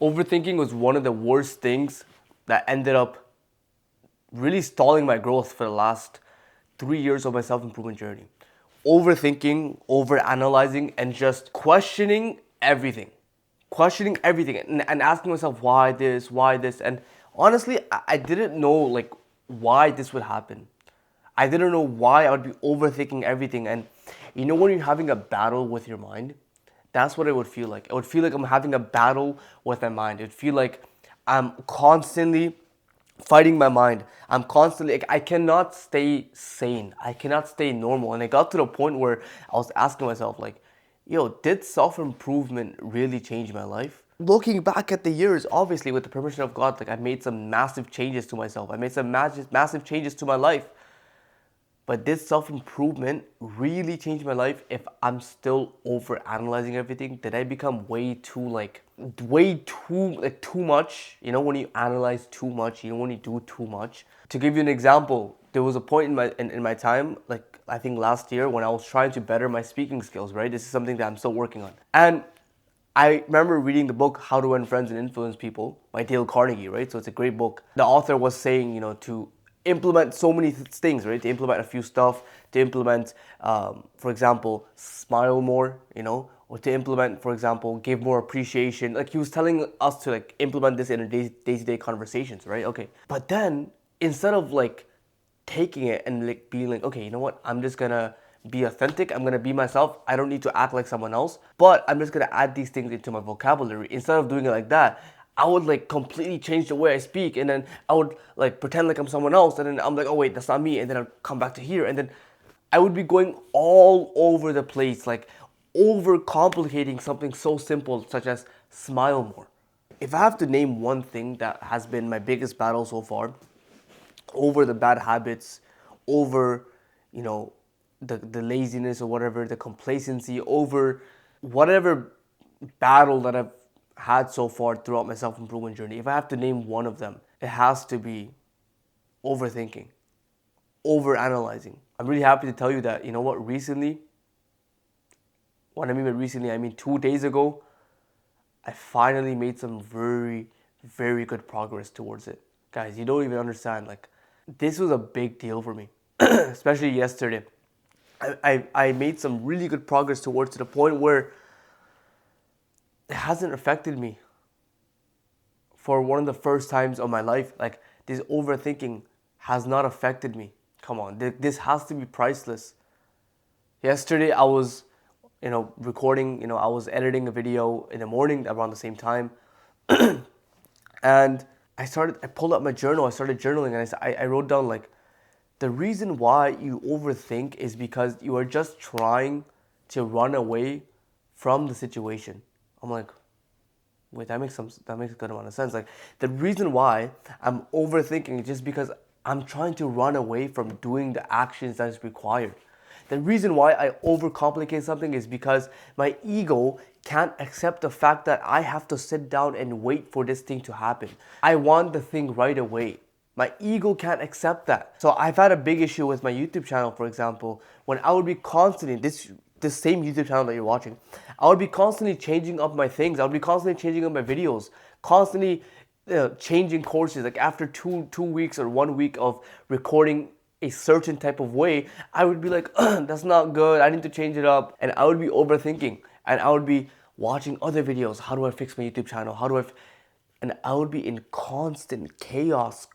Overthinking was one of the worst things that ended up really stalling my growth for the last 3 years of my self improvement journey. Overthinking, overanalyzing, and just questioning everything. Questioning everything and asking myself why this. And honestly, I didn't know like why this would happen. I didn't know why I would be overthinking everything. And you know, when you're having a battle with your mind, that's what it would feel like. It would feel like I'm having a battle with my mind. It would feel like I'm constantly fighting my mind. I'm constantly, like, I cannot stay sane. I cannot stay normal. And it got to the point where I was asking myself, like, yo, did self improvement really change my life? Looking back at the years, obviously, with the permission of God, like, I made some massive changes to myself. I made some massive changes to my life. But did self improvement really change my life if I'm still over analyzing everything? Did I become too much? You know, when you analyze too much, you know, when you do too much. To give you an example, there was a point in my time, like I think last year, when I was trying to better my speaking skills, right? This is something that I'm still working on. And I remember reading the book How to Win Friends and Influence People by Dale Carnegie, right? So it's a great book. The author was saying, you know, to implement so many things, right? To implement a few stuff, to implement, for example, smile more, you know, or to implement, for example, give more appreciation. Like he was telling us to like implement this in our day-to-day conversations, right? Okay. But then instead of like taking it and like being like, okay, you know what? I'm just gonna be authentic. I'm gonna be myself. I don't need to act like someone else. But I'm just gonna add these things into my vocabulary. Instead of doing it like that, I would like completely change the way I speak, and then I would like pretend like I'm someone else, and then I'm like, oh wait, that's not me, and then I'll come back to here, and then I would be going all over the place, like overcomplicating something so simple such as smile more. If I have to name one thing that has been my biggest battle so far, over the bad habits, over, you know, the laziness or whatever, the complacency, over whatever battle that I've had so far throughout my self improvement journey. If I have to name one of them, it has to be overthinking, over analyzing. I'm really happy to tell you that, you know what, recently, what I mean by recently, I mean 2 days ago, I finally made some very, very good progress towards it. Guys, you don't even understand. Like, this was a big deal for me, especially yesterday. I made some really good progress towards to the point where it hasn't affected me for one of the first times of my life. Like, this overthinking has not affected me. Come on, this has to be priceless. Yesterday, I was, you know, recording, you know, I was editing a video in the morning around the same time. And I pulled out my journal, I started journaling, and I wrote down like, the reason why you overthink is because you are just trying to run away from the situation. I'm like, wait, that makes a good amount of sense. Like, the reason why I'm overthinking is just because I'm trying to run away from doing the actions that is required. The reason why I overcomplicate something is because my ego can't accept the fact that I have to sit down and wait for this thing to happen. I want the thing right away. My ego can't accept that. So I've had a big issue with my YouTube channel, for example, when I would be constantly, this same YouTube channel that you're watching, I would be constantly changing up my things. I would be constantly changing up my videos, constantly changing courses. Like after two weeks or 1 week of recording a certain type of way, I would be like, that's not good. I need to change it up. And I would be overthinking, and I would be watching other videos. How do I fix my YouTube channel? And I would be in constant chaos.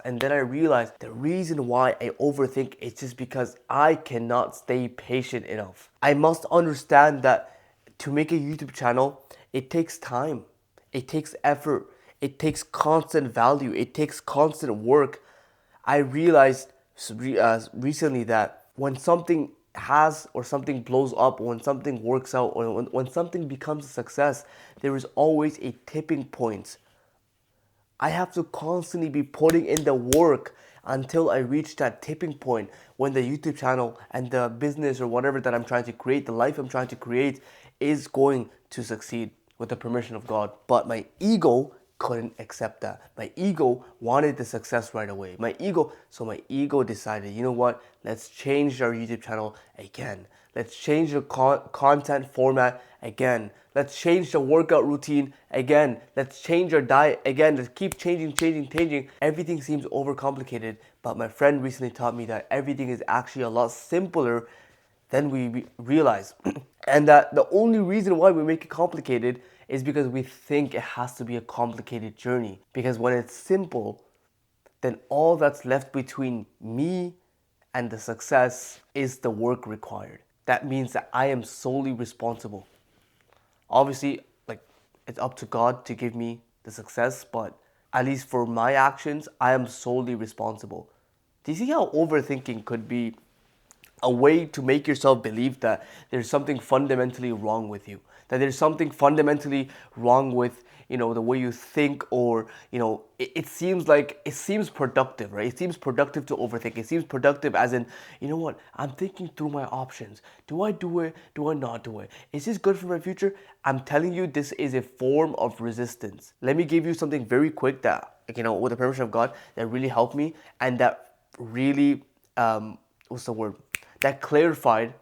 And then I realized the reason why I overthink is just because I cannot stay patient enough. I must understand that to make a YouTube channel, it takes time, it takes effort, it takes constant value, it takes constant work. I realized recently that when something has or something blows up, when something works out, or when something becomes a success, there is always a tipping point. I have to constantly be putting in the work until I reach that tipping point when the YouTube channel and the business or whatever that I'm trying to create, the life I'm trying to create, is going to succeed with the permission of God. But my ego couldn't accept that. My ego wanted the success right away. So my ego decided, you know what? Let's change our YouTube channel again. Let's change the content format again. Let's change the workout routine again. Let's change our diet again. Let's keep changing. Everything seems overcomplicated, but my friend recently taught me that everything is actually a lot simpler than we realize. And that the only reason why we make it complicated is because we think it has to be a complicated journey. Because when it's simple, then all that's left between me and the success is the work required. That means that I am solely responsible. Obviously, like, it's up to God to give me the success, but at least for my actions, I am solely responsible. Do you see how overthinking could be a way to make yourself believe that there's something fundamentally wrong with you, that there's something fundamentally wrong with, the way you think, or it seems productive, right? It seems productive to overthink. It seems productive as in, what, I'm thinking through my options. Do I do it? Do I not do it? Is this good for my future? I'm telling you, this is a form of resistance. Let me give you something very quick that, with the permission of God, that really helped me, and that really what's the word, that clarified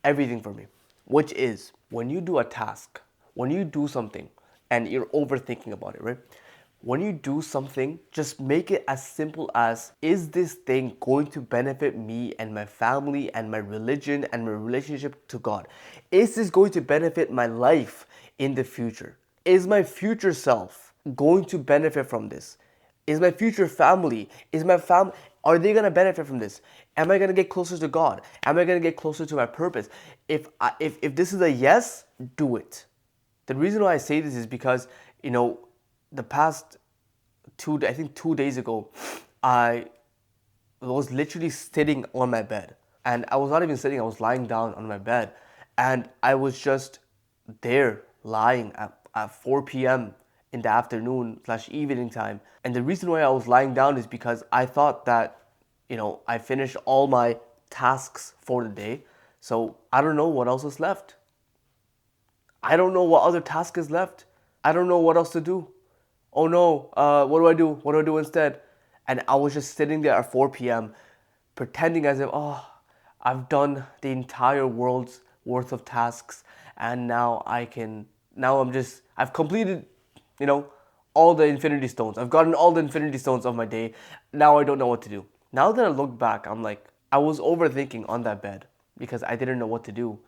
everything for me, which is, when you do a task, when you do something and you're overthinking about it, right? When you do something, just make it as simple as, is this thing going to benefit me and my family and my religion and my relationship to God? Is this going to benefit my life in the future? Is my future self going to benefit from this? Is my future family, are they going to benefit from this? Am I going to get closer to God? Am I going to get closer to my purpose? If this is a yes, do it. The reason why I say this is because, the past I think 2 days ago, I was literally sitting on my bed. And I was not even sitting, I was lying down on my bed. And I was just there, lying at 4 p.m. in the afternoon / evening time. And the reason why I was lying down is because I thought that, I finished all my tasks for the day. So I don't know what else is left. I don't know what other task is left. I don't know what else to do. Oh no, what do I do? What do I do instead? And I was just sitting there at 4 p.m. pretending as if, I've done the entire world's worth of tasks, and I've completed, all the infinity stones. I've gotten all the infinity stones of my day. Now I don't know what to do. Now that I look back, I'm like, I was overthinking on that bed because I didn't know what to do.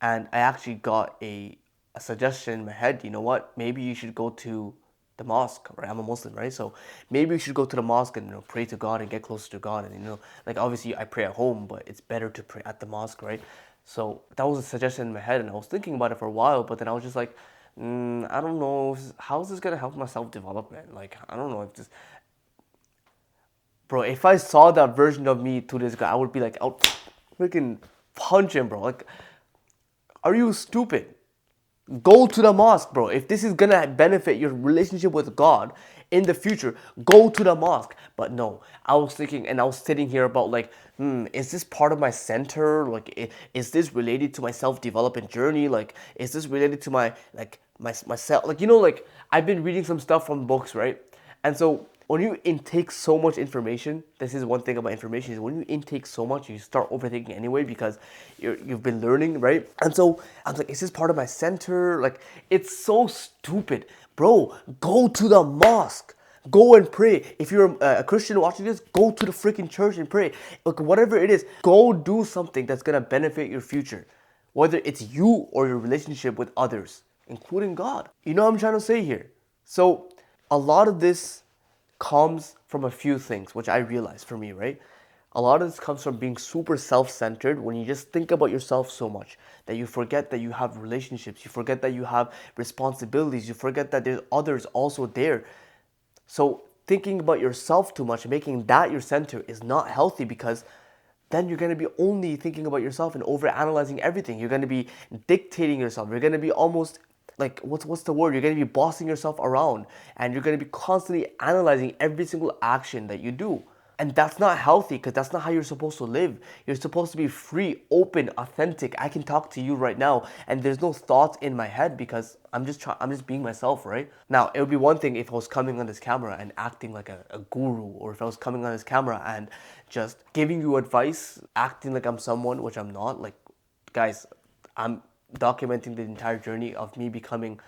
And I actually got a suggestion in my head. You know what? Maybe you should go to the mosque, right? I'm a Muslim, right? So maybe you should go to the mosque and pray to God and get closer to God. And like, obviously I pray at home, but it's better to pray at the mosque, right? So that was a suggestion in my head, and I was thinking about it for a while. But then I was just like, I don't know, how's this gonna help my self development? Like, I don't know if this, bro. If I saw that version of me to this guy, I would be like, I'll freaking punch him, bro. Like, are you stupid? Go to the mosque, bro. If this is gonna benefit your relationship with God in the future, go to the mosque. But no, I was thinking, and I was sitting here about like, is this part of my center? Like, is this related to my self-development journey? Like, is this related to my myself? Like, like, I've been reading some stuff from books, right? And so when you intake so much information, this is one thing about information, is when you intake so much, you start overthinking anyway because you've been learning, right? And so I was like, is this part of my center? Like, it's so stupid. Bro, go to the mosque. Go and pray. If you're a Christian watching this, go to the freaking church and pray. Like, whatever it is, go do something that's gonna benefit your future. Whether it's you or your relationship with others, including God. You know what I'm trying to say here? So a lot of this comes from a few things, which I realized for me, right? A lot of this comes from being super self-centered, when you just think about yourself so much that you forget that you have relationships, you forget that you have responsibilities, you forget that there's others also there. So thinking about yourself too much, making that your center, is not healthy, because then you're going to be only thinking about yourself and overanalyzing everything. You're going to be dictating yourself. You're going to be almost like, what's the word? You're going to be bossing yourself around, and you're going to be constantly analyzing every single action that you do. And that's not healthy, because that's not how you're supposed to live. You're supposed to be free, open, authentic. I can talk to you right now and there's no thoughts in my head, because I'm just being myself, right? Now, it would be one thing if I was coming on this camera and acting like a guru, or if I was coming on this camera and just giving you advice, acting like I'm someone, which I'm not, like guys, I'm documenting the entire journey of me becoming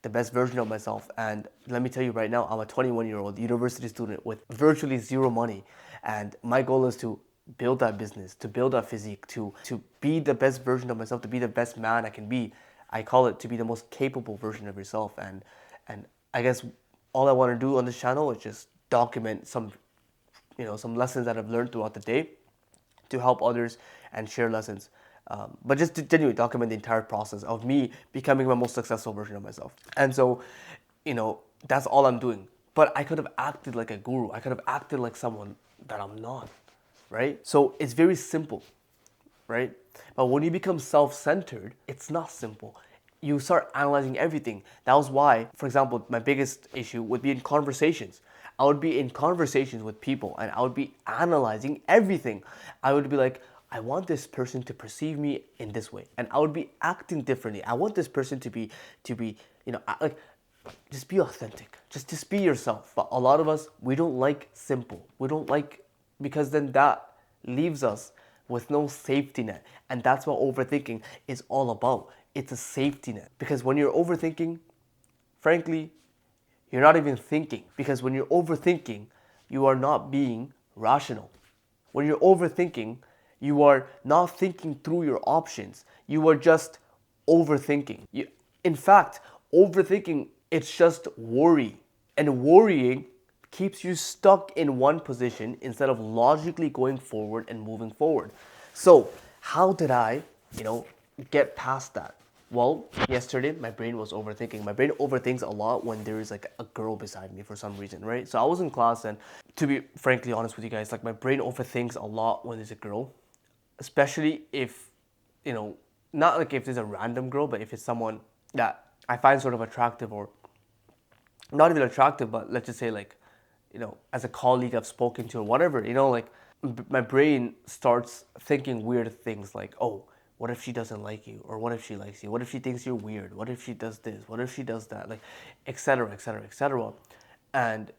the best version of myself. And let me tell you right now, I'm a 21-year-old university student with virtually zero money. And my goal is to build that business, to build that physique, to be the best version of myself, to be the best man I can be. I call it to be the most capable version of yourself. And I guess all I want to do on this channel is just document some lessons that I've learned throughout the day to help others and share lessons. But just to genuinely document the entire process of me becoming my most successful version of myself. And so, that's all I'm doing. But I could have acted like a guru. I could have acted like someone that I'm not, right? So it's very simple, right? But when you become self-centered, it's not simple. You start analyzing everything. That was why, for example, my biggest issue would be in conversations. I would be in conversations with people and I would be analyzing everything. I would be like, I want this person to perceive me in this way. And I would be acting differently. I want this person to be, like, just be authentic. Just be yourself. But a lot of us, we don't like simple. We don't like, because then that leaves us with no safety net. And that's what overthinking is all about. It's a safety net. Because when you're overthinking, frankly, you're not even thinking. Because when you're overthinking, you are not being rational. When you're overthinking, you are not thinking through your options. You are just overthinking. In fact, overthinking, it's just worry. And worrying keeps you stuck in one position instead of logically going forward and moving forward. So, how did I, get past that? Well, yesterday my brain was overthinking. My brain overthinks a lot when there is like a girl beside me for some reason, right? So I was in class, and to be frankly honest with you guys, like my brain overthinks a lot when there's a girl, especially if, not like if there's a random girl, but if it's someone that I find sort of attractive, or not even attractive, but let's just say like, as a colleague I've spoken to or whatever, like my brain starts thinking weird things like, oh, what if she doesn't like you? Or what if she likes you? What if she thinks you're weird? What if she does this? What if she does that? Like, etc., etc., etc. And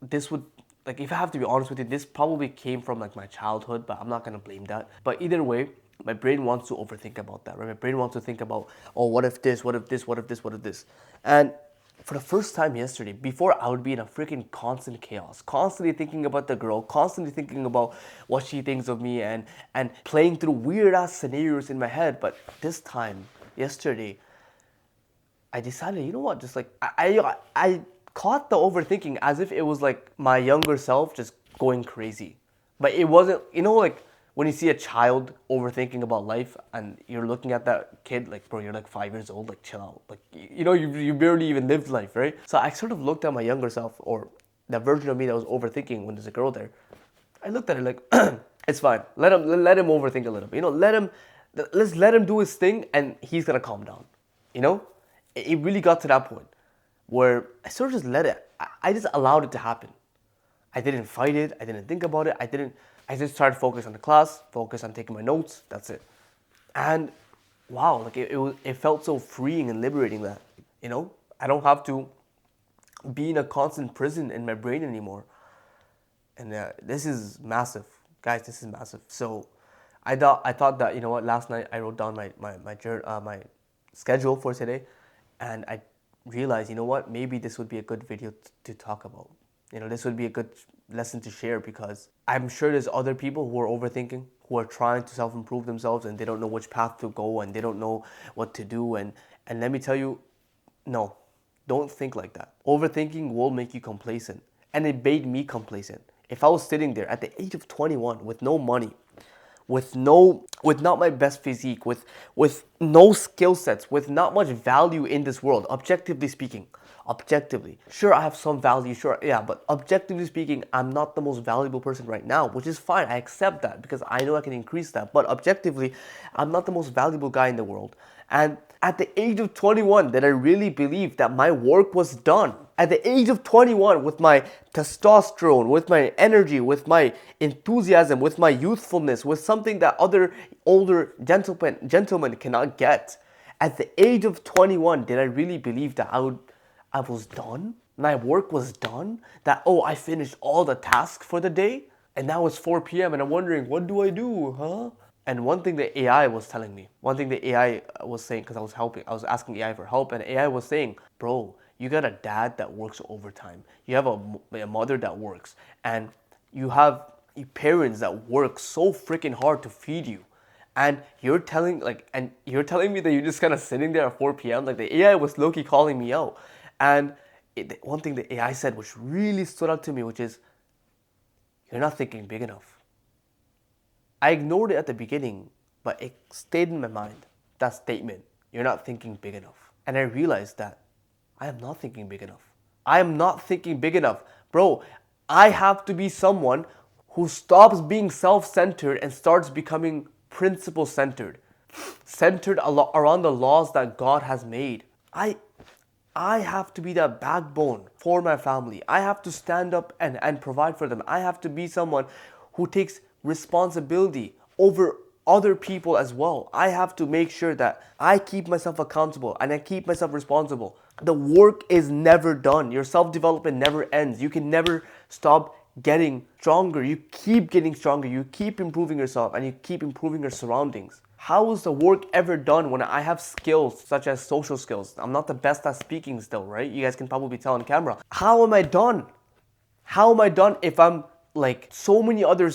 this would, like, if I have to be honest with you, this probably came from like my childhood, but I'm not gonna blame that. But either way, my brain wants to overthink about that, right? My brain wants to think about, oh, what if this? What if this? What if this? What if this? And for the first time yesterday, before I would be in a freaking constant chaos, constantly thinking about the girl, constantly thinking about what she thinks of me, and playing through weird ass scenarios in my head. But this time, yesterday, I decided, you know what, just like I caught the overthinking as if it was like my younger self just going crazy. But it wasn't, like when you see a child overthinking about life and you're looking at that kid like, bro, you're like 5 years old, like chill out. Like, you barely even lived life, right? So I sort of looked at my younger self, or that version of me that was overthinking when there's a girl there. I looked at her like, it's fine. Let him overthink a little bit. Let's let him do his thing and he's gonna calm down. It really got to that point where I sort of just let it. I just allowed it to happen. I didn't fight it. I didn't think about it. I just started to focus on the class, focus on taking my notes. That's it. And wow, like it felt so freeing and liberating that, I don't have to be in a constant prison in my brain anymore. And this is massive, guys. This is massive. So I thought that, last night I wrote down my schedule for today, and I realized, maybe this would be a good video to talk about. This would be a good lesson to share, because I'm sure there's other people who are overthinking, who are trying to self-improve themselves, and they don't know which path to go, and they don't know what to do. And let me tell you, no, don't think like that. Overthinking will make you complacent, and it made me complacent. If I was sitting there at the age of 21 with no money, with not my best physique, with no skill sets, with not much value in this world, objectively speaking. Objectively. Sure, I have some value, sure, yeah, but objectively speaking, I'm not the most valuable person right now, which is fine. I accept that because I know I can increase that. But objectively, I'm not the most valuable guy in the world. And at the age of 21, did I really believe that my work was done? At the age of 21, with my testosterone, with my energy, with my enthusiasm, with my youthfulness, with something that other older gentlemen cannot get. At the age of 21, did I really believe that I was done? My work was done? That, oh, I finished all the tasks for the day? And now it's 4 p.m. and I'm wondering, what do I do, huh? And one thing the AI was telling me, one thing the AI was saying, because I was asking AI for help, and AI was saying, bro, you got a dad that works overtime. You have a mother that works, and you have parents that work so freaking hard to feed you. And you're telling me that you're just kind of sitting there at 4 p.m. Like the AI was low-key calling me out. And one thing the AI said, which really stood out to me, which is, you're not thinking big enough. I ignored it at the beginning, but it stayed in my mind. That statement, you're not thinking big enough. And I realized that I am not thinking big enough. I am not thinking big enough. Bro, I have to be someone who stops being self-centered and starts becoming principle-centered. Centered around the laws that God has made. I have to be that backbone for my family. I have to stand up and provide for them. I have to be someone who takes responsibility over other people as well. I have to make sure that I keep myself accountable and I keep myself responsible. The work is never done. Your self-development never ends. You can never stop getting stronger. You keep getting stronger. You keep improving yourself and you keep improving your surroundings. How is the work ever done when I have skills such as social skills? I'm not the best at speaking still, right? You guys can probably tell on camera. How am I done? How am I done if I'm like so many other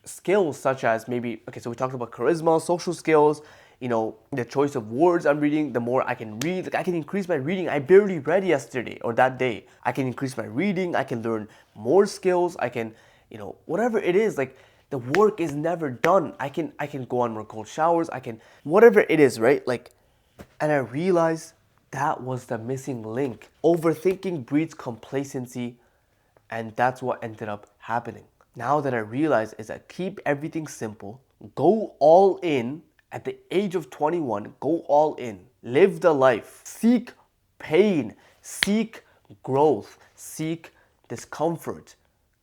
skills such as maybe, okay, so we talked about charisma, social skills, you know, the choice of words I'm reading, the more I can read, like I can increase my reading. I barely read yesterday or that day. I can increase my reading, I can learn more skills, I can, you know, whatever it is, like the work is never done. I can go on more cold showers, I can, whatever it is, right? Like, and I realized that was the missing link. Overthinking breeds complacency, and that's what ended up happening. Now that I realize is that keep everything simple, go all in at the age of 21, go all in, live the life, seek pain, seek growth, seek discomfort,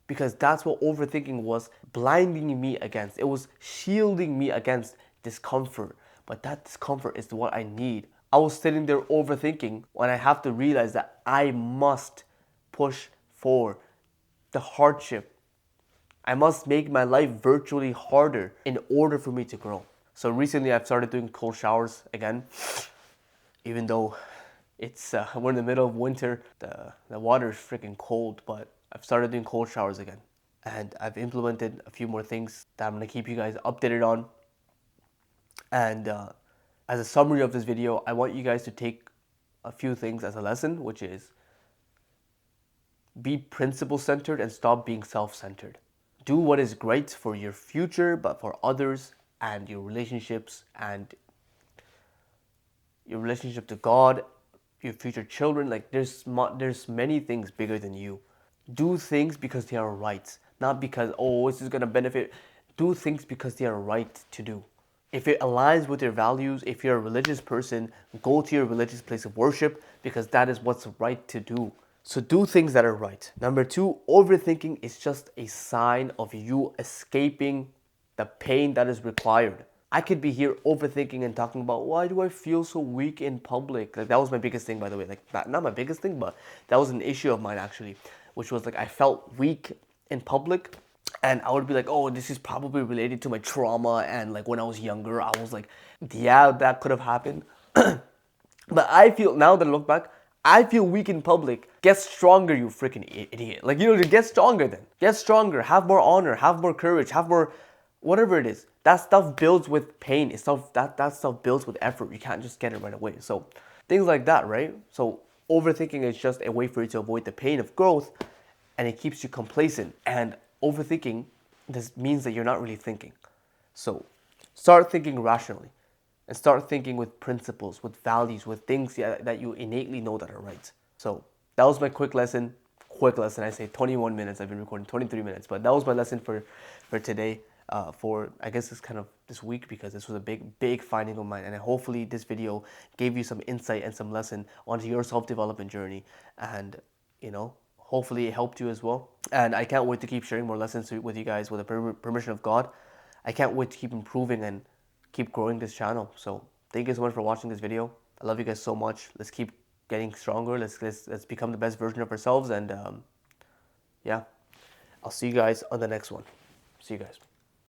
because that's what overthinking was blinding me against. It was shielding me against discomfort, but that discomfort is what I need. I was sitting there overthinking when I have to realize that I must push for the hardship. I must make my life virtually harder in order for me to grow. So recently I've started doing cold showers again, even though it's we're in the middle of winter, the water is freaking cold, but I've started doing cold showers again. And I've implemented a few more things that I'm gonna keep you guys updated on. And as a summary of this video, I want you guys to take a few things as a lesson, which is be principle-centered and stop being self-centered. Do what is great for your future, but for others and your relationships and your relationship to God, your future children. Like there's many things bigger than you. Do things because they are right, not because, oh, this is gonna benefit. Do things because they are right to do. If it aligns with your values, if you're a religious person, go to your religious place of worship because that is what's right to do. So do things that are right. Number two, overthinking is just a sign of you escaping the pain that is required. I could be here overthinking and talking about why do I feel so weak in public? Like that was my biggest thing, by the way. Like not my biggest thing, but that was an issue of mine actually, which was like I felt weak in public. And I would be like, oh, this is probably related to my trauma. And like when I was younger, I was like, yeah, that could have happened. But I feel, now that I look back, I feel weak in public. Get stronger, you freaking idiot. Like, you know, get stronger then. Get stronger, have more honor, have more courage, have more, whatever it is. That stuff builds with pain. It's stuff, that stuff builds with effort. You can't just get it right away. So things like that, right? So overthinking is just a way for you to avoid the pain of growth, and it keeps you complacent. And overthinking, this means that you're not really thinking. So start thinking rationally. And start thinking with principles, with values, with things that you innately know that are right. So that was my quick lesson. Quick lesson, I say 21 minutes. I've been recording 23 minutes. But that was my lesson for today, for I guess it's kind of this week, because this was a big finding of mine. And hopefully this video gave you some insight and some lesson onto your self-development journey. And, you know, hopefully it helped you as well. And I can't wait to keep sharing more lessons with you guys with the permission of God. I can't wait to keep improving and keep growing this channel. So thank you so much for watching this video. I love you guys so much. Let's keep getting stronger. Let's become the best version of ourselves. And yeah, I'll see you guys on the next one. See you guys.